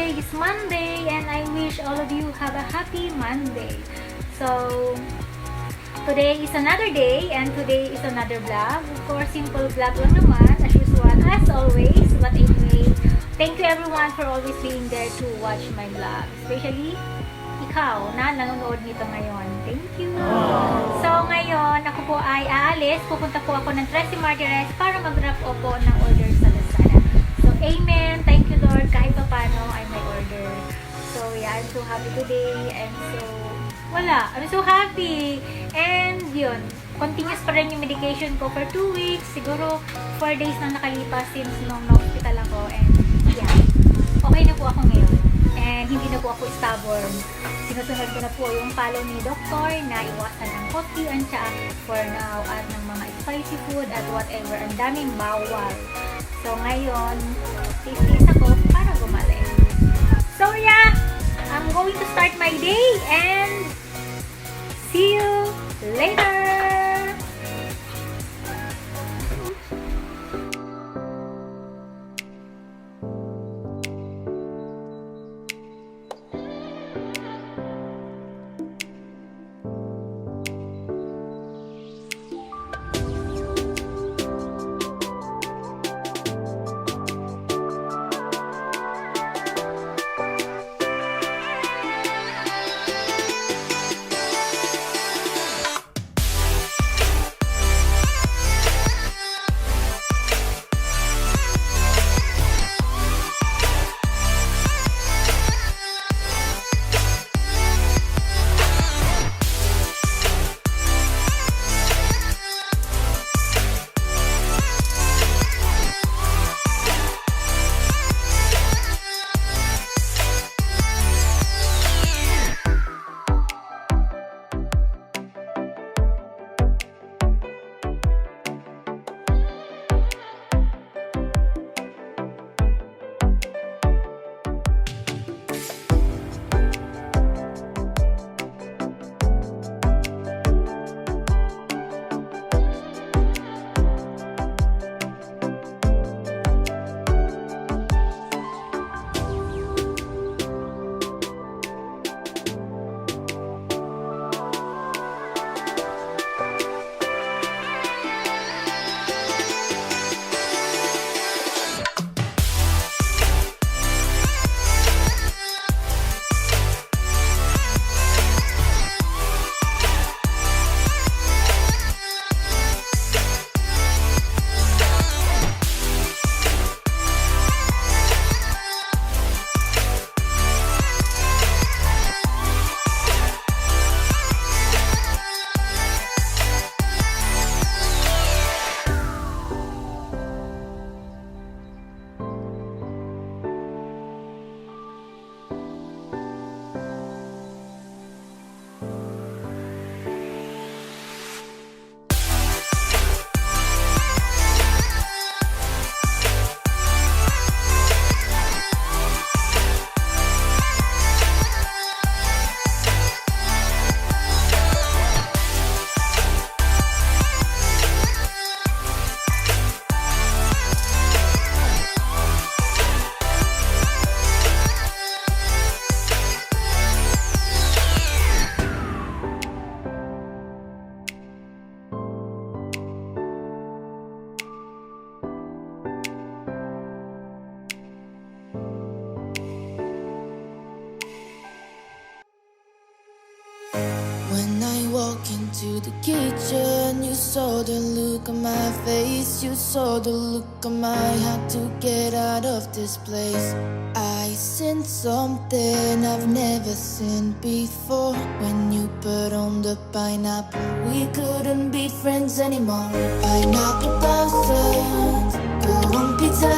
today is Monday and I wish all of you have a happy Monday. So, today is another day and today is another vlog. Of course, simple vlog lang naman as usual, as always. But anyway, thank you everyone for always being there to watch my vlog. Especially ikaw na nanonood nito ngayon. Thank you! So, ngayon, ako po ay aalis. Pupunta po ako ng Trece Martires para mag-drop off po ng order sa Lazada. So, amen! Thank you, Lord. Kahit pa paano ay may order. So, yeah, I'm so happy today. And so, I'm so happy. And, yun. Continuous pa rin yung medication ko for 2 weeks. Siguro, 4 days na nakalipas since nung na-hospital ako. And, yeah. Okay na po ako ngayon. And hindi na po ako stubborn. Sinusunod ko na po yung follow ni doktor na iwasan ng coffee and tsaa for now at ng mga spicy food at whatever. Ang daming bawal. So ngayon, tiis ako para gumaling. So yeah, I'm going to start my day and see you later! When I walk into the kitchen, you saw the look on my face. You saw the look on my heart to get out of this place. I sensed something I've never seen before. When you put on the pineapple, we couldn't be friends anymore. Pineapple blossoms, go on pizza.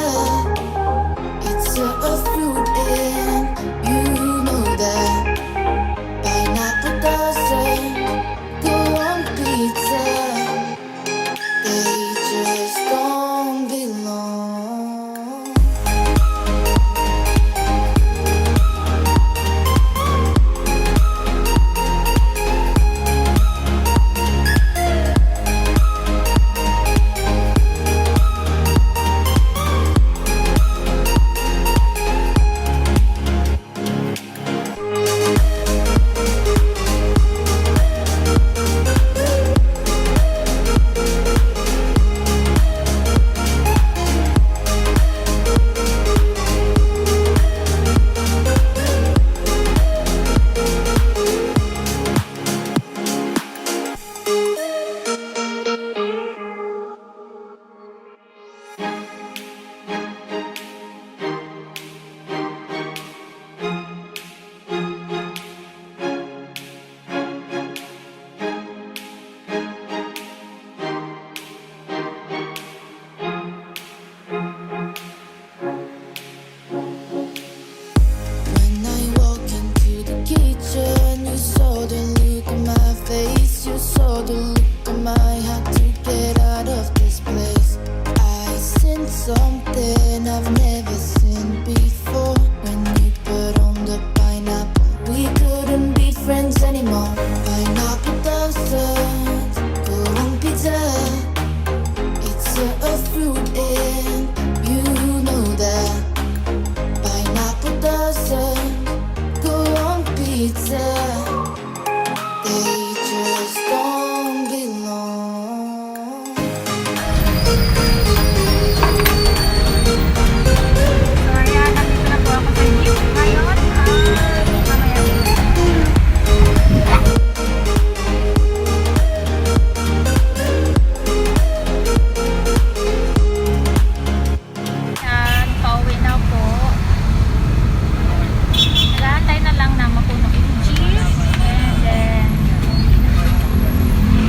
It's a fruit and you know that. Pineapple doesn't go on pizza. They just don't belong. I've never seen before. When you put on the pineapple, we couldn't be friends anymore. Pineapple doesn't go on pizza. It's a fruit and you know that. Pineapple doesn't go on pizza. They just don't belong. So ayan, nandito na po ako sa jeep ngayon. Mamaya uwi. Ayan, pauwi na po. Nag-aantay na lang na mapuno yung jeep. And then,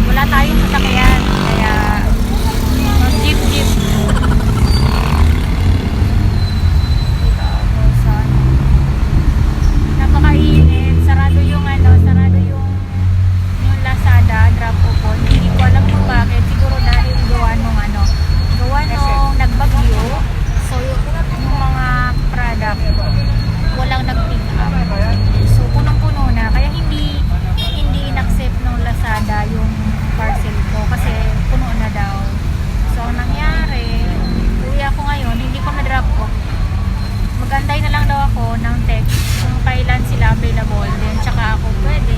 wala tayong sasakyan. Kaya, mag-jeep-jeep. Dito ako sa napakainit. Sarado yung Lazada, drop-off. Hindi ko alam kung bakit. Siguro dahil gawa nung nagbagyo. So, yung mga product, walang nag-pick up. So, punong-puno na. Kaya hindi in-accept ng Lazada yung parcel ko kasi puno na daw. So, ang nangyari, uwi ako ngayon, hindi ko na-drop off. Mag-antay na lang daw ako ng text kung kailan sila available. Then, tsaka ako pwede